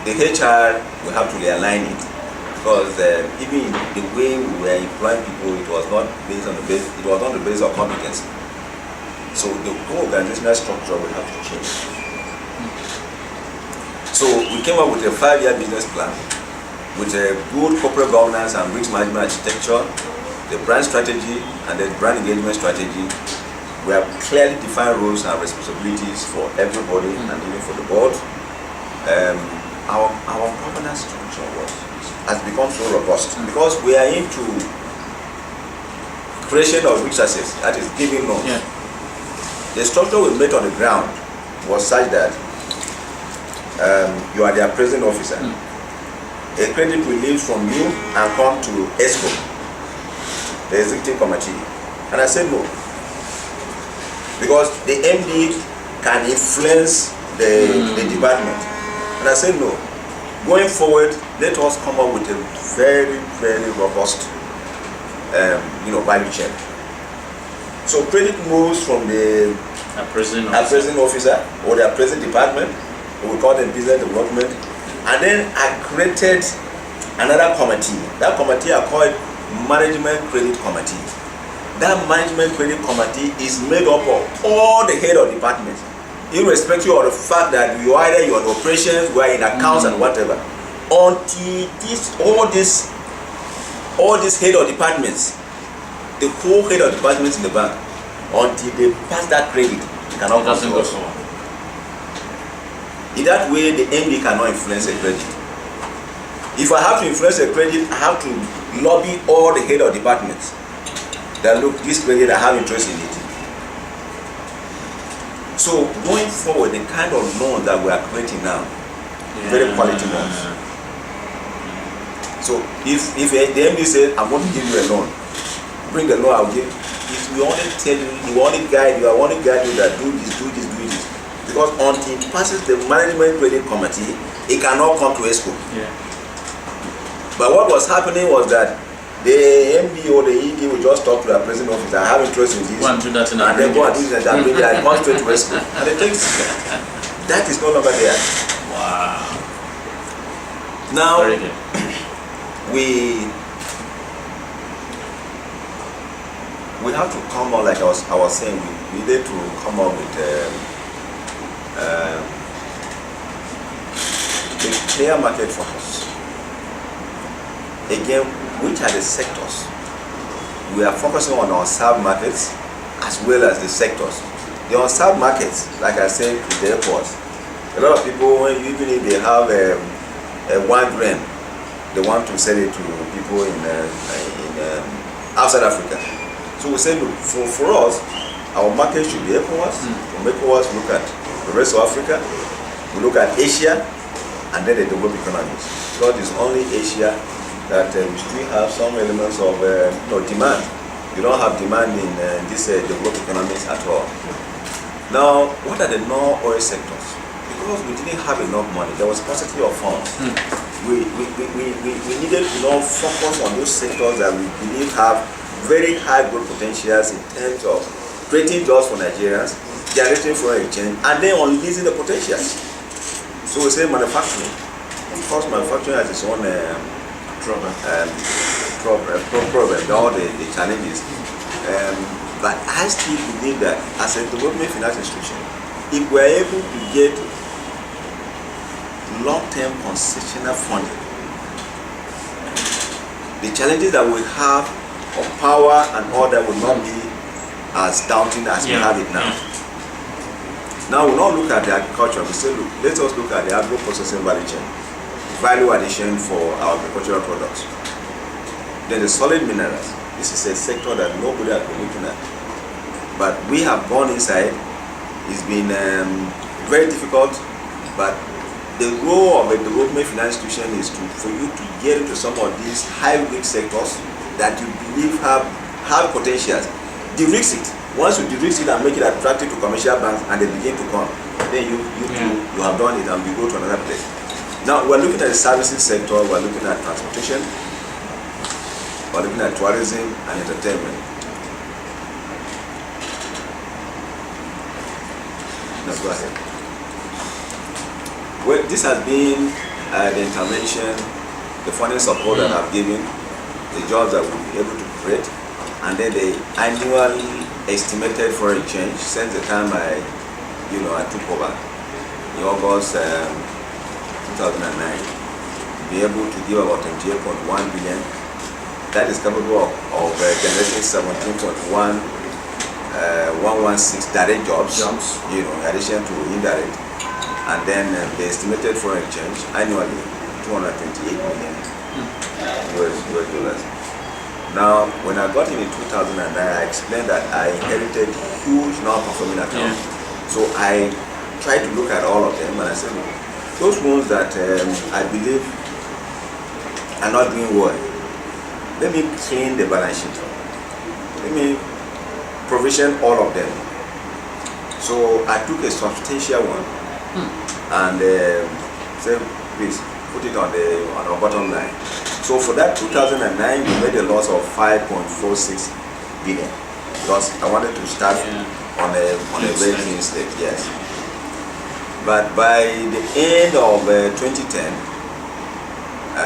the HR will have to realign it, because even the way we were employing people, it was not based on the base. It was not the base of competence. So the whole organizational structure will have to change. So we came up with a 5-year business plan with a good corporate governance and risk management architecture, the brand strategy and the brand engagement strategy. We have clearly defined roles and responsibilities for everybody and even for the board. Our governance structure has become so robust because we are into creation of risk assets, that is giving loans. Yeah. The structure we made on the ground was such that you are the appraising officer. A credit will leave from you and come to ESCO, the executive committee. And I said no, because the MD can influence the department. And I said no. Going forward, let us come up with a very, very robust value chain. So credit moves from the appraising officer or the appraising department, we call them business development, and then I created another committee. That committee I call it Management Credit Committee. That Management Credit Committee is made up of all the head of departments, irrespective of the fact that you are either you're in operations, you are in accounts and whatever. Until all these head of departments, the whole head of departments in the bank, until they pass that credit, they cannot come to us. In that way, the MD cannot influence a credit. If I have to influence a credit, I have to lobby all the head of departments that look, this credit, I have interest in it. So going forward, the kind of loan that we are creating now, very quality loans. So if the MD says, I'm going to give you a loan, bring the loan, I'll give. If we only tell you, we only guide you, I only guide you that do this. Because until it passes the Management Credit Committee, it cannot come to ESCO. Yeah. But what was happening was that the MD or the ED will just talk to the president office, I have interest in this, go and do that, and then go and do that, and bring it, and come straight to ESCO. And the things that is no longer there. Wow. Now Very good. we have to come up, like I was saying, we needed to come up with a clear market focus. Again, which are the sectors? We are focusing on unserved markets as well as the sectors. The unserved markets, like I said, is the airports. A lot of people, even if they have a 1 gram, they want to sell it to people in outside Africa. So we say, look, for us, our market should be ECOWAS. From ECOWAS, we look at the rest of Africa, we look at Asia, and then the developed economies. Because it's only Asia that we still have some elements of demand. You don't have demand in these developed economies at all. Now, what are the non-oil sectors? Because we didn't have enough money, there was scarcity of funds. We needed to now focus on those sectors that we believe have very high growth potentials in terms of creating jobs for Nigerians, generating foreign exchange, and then unleashing the potentials. So we say manufacturing. Of course, manufacturing has its own problem, all the challenges. But I still believe that as a development finance institution, if we are able to get long-term concessional funding, the challenges that we have of power and order will not be as daunting as we have it now. Now we not look at the agriculture, we say, look, let us look at the agro-processing value chain, value addition for our agricultural products. Then the solid minerals, this is a sector that nobody has been looking at. But we have gone inside, it's been very difficult, but the role of a development finance institution is for you to get into some of these high-risk sectors that you believe have potentials. De-risk it. Once you de-risk it and make it attractive to commercial banks and they begin to come, then you have done it and we go to another place. Now we're looking at the services sector, we're looking at transportation, we're looking at tourism and entertainment. Let's go ahead. Well, this has been the intervention, the funding support that I've given, the jobs that we'll be able to create, and then the annual estimated foreign exchange since the time I took over in August 2009, be able to give about 28.1 billion. That is capable of generating 17.116 direct jobs, in addition to indirect, and then the estimated foreign exchange annually 228 million US dollars. Now, when I got in 2009, I explained that I inherited huge non-performing accounts. So I tried to look at all of them and I said, those ones that I believe are not doing well, let me clean the balance sheet. Let me provision all of them. So I took a substantial one and said, please put it on our bottom line. So for that 2009, we made a loss of 5.46 billion because I wanted to start on a very clean slate. Yes. But by the end of 2010, I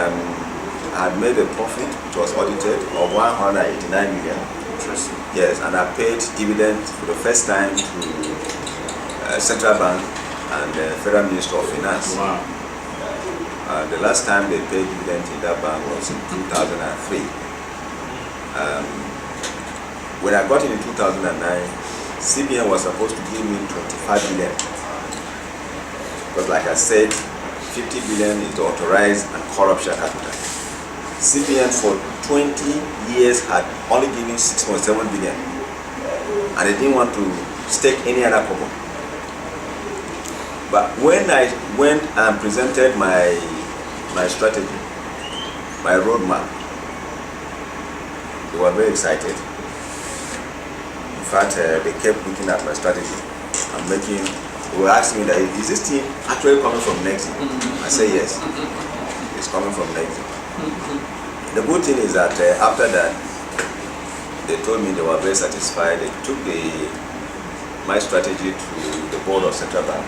had made a profit, which was audited, of 189 million. Interesting. Yes, and I paid dividends for the first time to Central Bank and the Federal Ministry of Finance. Wow. The last time they paid dividends in that bank was in 2003. When I got in 2009, CBN was supposed to give me 25 billion. Because like I said, 50 billion is the authorized and corruption capital. CBN for 20 years had only given 6.7 billion. And they didn't want to stake any other kobo. But when I went and presented my strategy, my roadmap, they were very excited. In fact, they kept looking at my strategy and they were asking me that, is this team actually coming from Nexi? I say yes, it's coming from Nexi. The good thing is that after that, they told me they were very satisfied. They took my strategy to the board of Central Bank.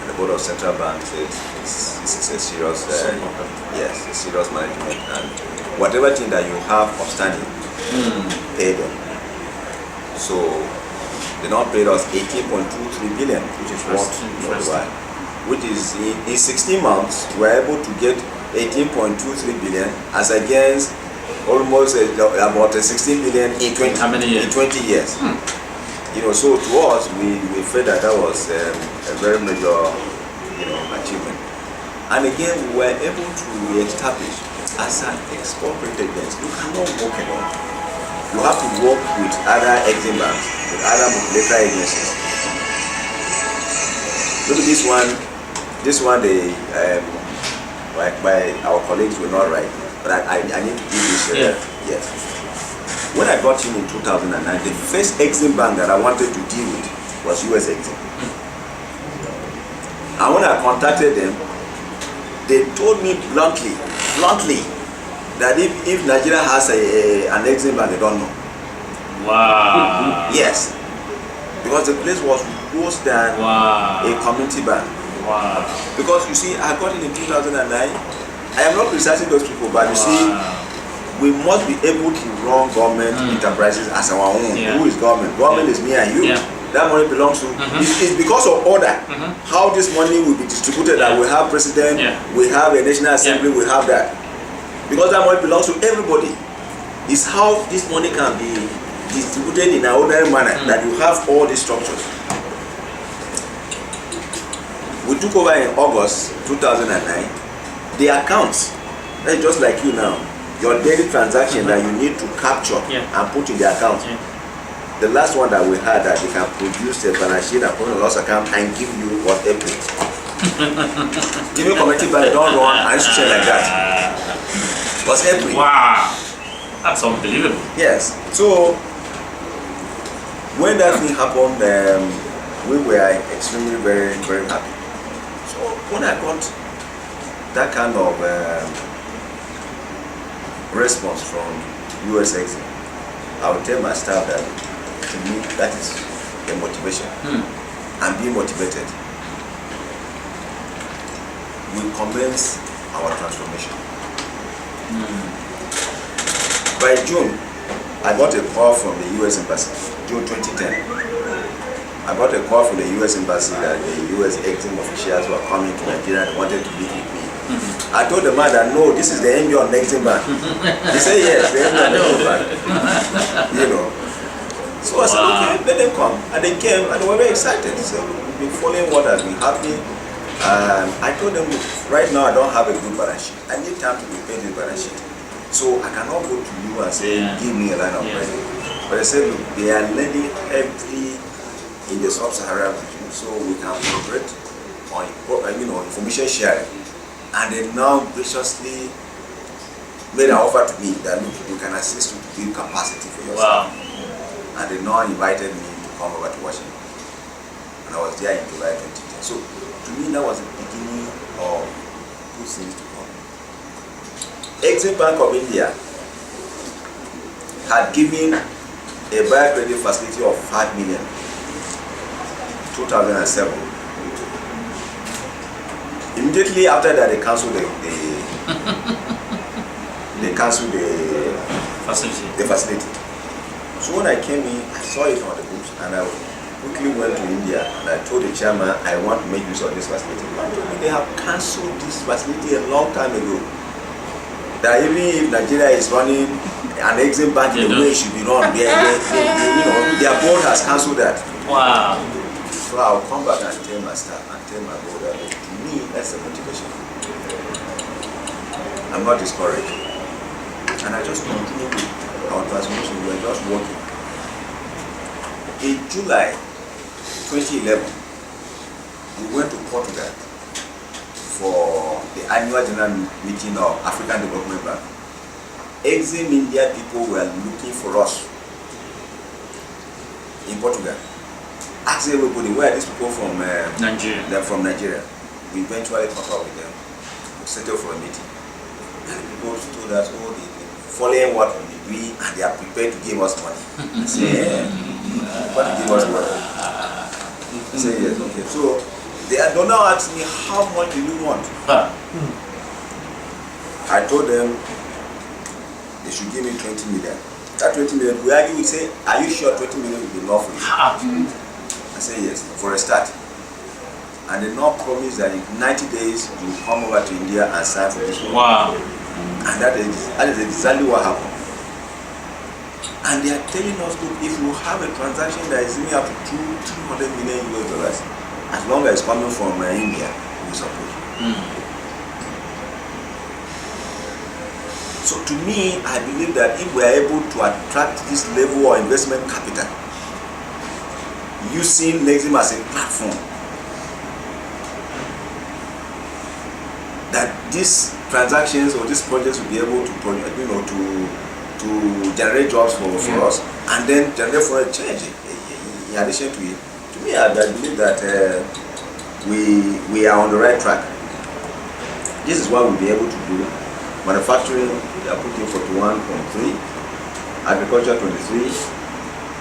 The board of Central Bank says this is a serious, a serious management, and whatever thing that you have outstanding, pay them. So they now paid us 18.23 billion, which is what for the while. Which is in 16 months we were able to get 18.23 billion as against almost about 16 billion in 20. How many years? In 20 years. So to us, we felt that was a very major, achievement. And again, we were able to establish as an excorporated bank. You cannot work alone. You have to work with other exim banks, with other multilateral agencies. Look at this one. This one, by our colleagues were not right, but I need to do this. Yes. When I got in 2009, the first Exim bank that I wanted to deal with was US Exim. And when I contacted them, they told me bluntly, that if Nigeria has an Exim bank, they don't know. Wow. Yes. Because the place was worse than a community bank. Wow. Because you see, I got in 2009. I am not criticizing those people, but you see, we must be able to run government enterprises as our own. Who is government? Government is me and you. That money belongs to. It's because of order. How this money will be distributed. That we have president, we have a national assembly, we have that. Because that money belongs to everybody. It's how this money can be distributed in an ordinary manner that you have all these structures. We took over in August 2009. The accounts, that's just like you now. Your daily transaction that you need to capture and put in the account. The last one that we had that they can produce a balance sheet and put in a loss account and give you what April. Even community bank don't run an institution like that. Was April. Wow, that's unbelievable. Yes. So when that thing happened, we were extremely very, very happy. So when I got that kind of response from US Exim, I would tell my staff that to me that is a motivation. And being motivated. we commence our transformation. By June, I got a call from the US Embassy, June 2010. I got a call from the US Embassy that the US exim officials were coming to Nigeria and wanted to meet with me. I told the man that no, this is the MD on Exim Bank. He said yes, the MD on Exim Bank. You know. So I said, okay, let them come. And they came and they were very excited. So we've been following what has been happening. I told them, right now I don't have a good balance sheet. I need time to prepare this balance sheet. So I cannot go to you and say, give me a line of credit. But I said, look, they are lending heavily in the sub-Saharan region, so we can cooperate on information sharing. And they now graciously made an offer to me that look, we can assist you to build capacity for yourself. And they now invited me to come over to Washington. And I was there in July 2010. So to me, that was the beginning of good things to come. Exim Bank of India had given a buyer credit facility of 5 million 2007. Immediately after that, they cancelled the facility. So when I came in, I saw it on the books, and I quickly went to India and I told the chairman I want to make use of this facility. And told me they have cancelled this facility a long time ago. That even if Nigeria is running an exim bank in the way it should be run, their board has cancelled that. Wow. So I'll come back and tell my staff and tell my board that to me that's the motivation. I'm not discouraged. And I just continue with our transformation. We were just working. In July 2011, we went to Portugal for the annual general meeting of African Development Bank. Exim India people were looking for us in Portugal. Asked everybody, where are these people from? Nigeria. They're from Nigeria. We eventually caught up with them. We settled for a meeting. And people told us, oh, they've been following what we do and they are prepared to give us money. I said, yeah. What to give us money? I said, yes, okay. So they don't now ask me, how much do you want? I told them they should give me 20 million. That 20 million, we argue, we say, are you sure 20 million will be enough for you? I say yes, for a start. And they now promise that in 90 days you will come over to India and sign for this one. Wow. And that is exactly what happened. And they are telling us, look, if you have a transaction that is even up to $200 million US, as long as it's coming from India, we support you. So to me, I believe that if we are able to attract this level of investment capital, using Exim as a platform, that these transactions or these projects will be able to generate jobs for us and then generate for a change in addition to it. To me, I believe that we are on the right track. This is what we'll be able to do. Manufacturing, we are putting 41.3, agriculture 23,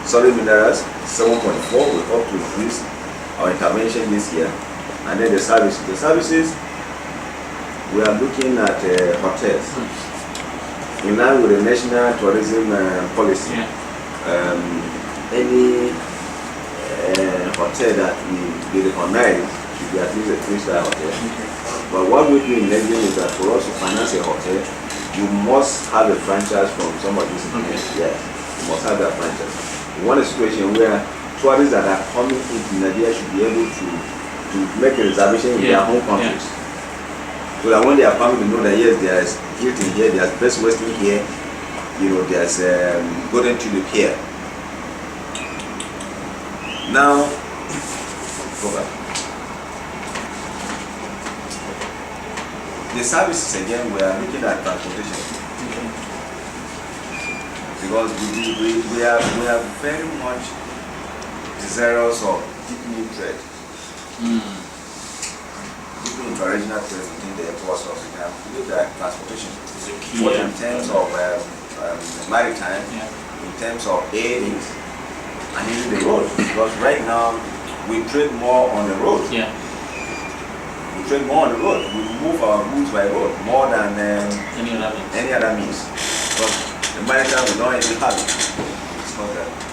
solid minerals 7.4. We hope to increase our intervention this year. And then the services. The services, we are looking at hotels in line with the national tourism policy. Any hotel that we recognize should be at least a 3-star hotel. But what we do in Exim is that for us to finance a hotel, you must have a franchise from some of these institutions. Yes, you must have that franchise. We want a situation where tourists that are coming into Nigeria should be able to make a reservation in their home countries. So that when they are coming, they know that yes, there's Hilton here, there's Best Western here, there's Golden Tulip here. Now, go back. The services again, we are looking at transportation. Because we are very much desirous of deepening trade. Deepening interregional trade within the airports of Africa. We believe that transportation is a key, both in terms of maritime, in terms of air, and even the road. Because right now we trade more on the road. We trade more on the road. We move our goods by road more than Any other means? any other means. But the maritime, we don't even have it. It's not that.